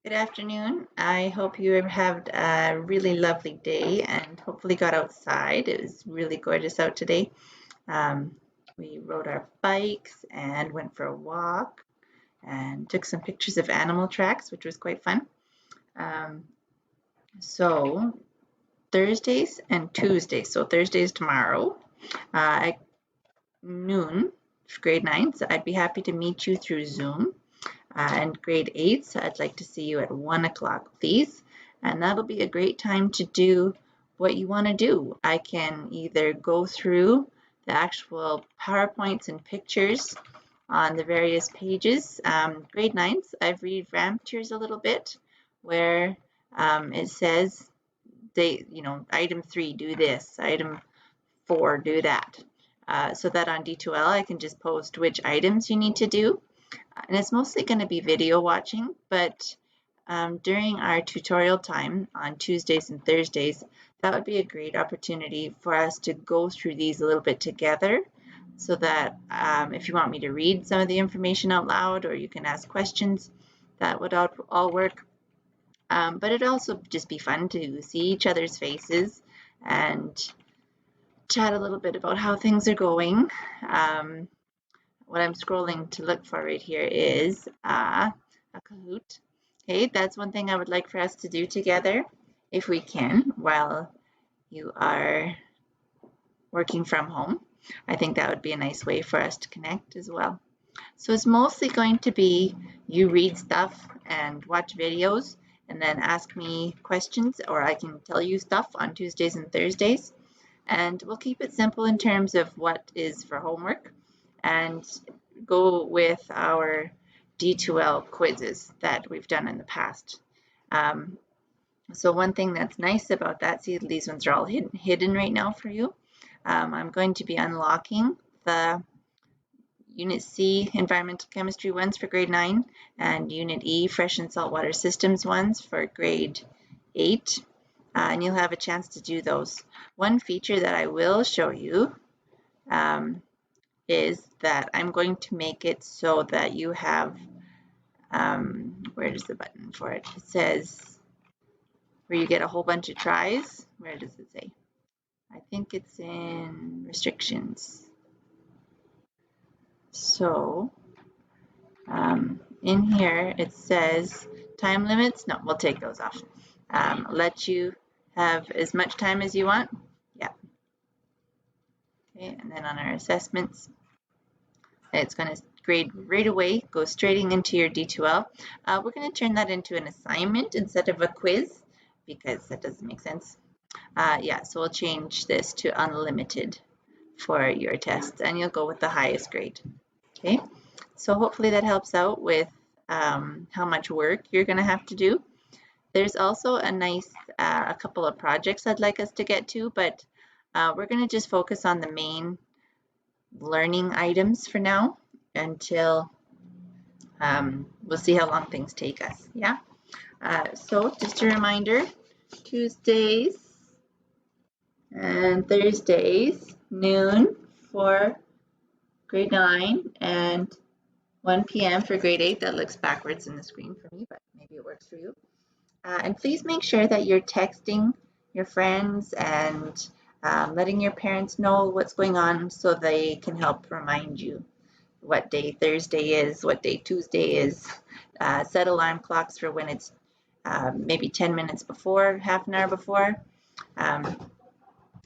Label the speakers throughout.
Speaker 1: Good afternoon. I hope you have had a really lovely day and hopefully got outside. It was really gorgeous out today. Um, we rode our bikes and went for a walk and took some pictures of animal tracks, which was quite fun. Um, so Thursdays and Tuesdays. So Thursday is tomorrow at noon for grade 9. So I'd be happy to meet you through Zoom. And grade 8s, I'd like to see you at 1 o'clock, please. And that'll be a great time to do what you want to do. I can either go through the actual PowerPoints and pictures on the various pages. Grade 9s, I've revamped yours a little bit where it says, item 3, do this, item 4, do that. So that on D2L, I can just post which items you need to do. And it's mostly going to be video watching, but during our tutorial time on Tuesdays and Thursdays, that would be a great opportunity for us to go through these a little bit together so that if you want me to read some of the information out loud or you can ask questions, that would all work. But it'd also just be fun to see each other's faces and chat a little bit about how things are going. What I'm scrolling to look for right here is a Kahoot. Okay, that's one thing I would like for us to do together if we can while you are working from home. I think that would be a nice way for us to connect as well. So it's mostly going to be you read stuff and watch videos and then ask me questions, or I can tell you stuff on Tuesdays and Thursdays. And we'll keep it simple in terms of what is for homework and go with our D2L quizzes that we've done in the past. So one thing that's nice about that, see these ones are all hidden right now for you. I'm going to be unlocking the Unit C Environmental Chemistry ones for grade 9 and Unit E Fresh and Saltwater Systems ones for grade 8. And you'll have a chance to do those. One feature that I will show you is that I'm going to make it so that you have, where is the button for it? It says where you get a whole bunch of tries. Where does it say? I think it's in restrictions. So in here it says time limits. No, we'll take those off. Let you have as much time as you want. Yeah. Okay, and then on our assessments, it's going to grade right away, go straight into your D2L. We're going to turn that into an assignment instead of a quiz because that doesn't make sense. Yeah, so we'll change this to unlimited for your tests and you'll go with the highest grade. Okay, so hopefully that helps out with how much work you're going to have to do. There's also a couple of projects I'd like us to get to, but we're going to just focus on the main learning items for now until we'll see how long things take us. Yeah. So just a reminder, Tuesdays and Thursdays, noon for grade 9 and 1 p.m. for grade 8. That looks backwards in the screen for me, but maybe it works for you. And please make sure that you're texting your friends and letting your parents know what's going on so they can help remind you what day Thursday is, what day Tuesday is. Set alarm clocks for when it's maybe 10 minutes before, half an hour before.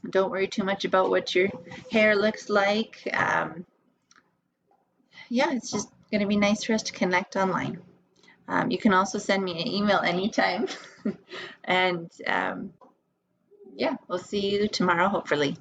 Speaker 1: Don't worry too much about what your hair looks like. Yeah, it's just going to be nice for us to connect online. You can also send me an email anytime. And yeah, we'll see you tomorrow, hopefully.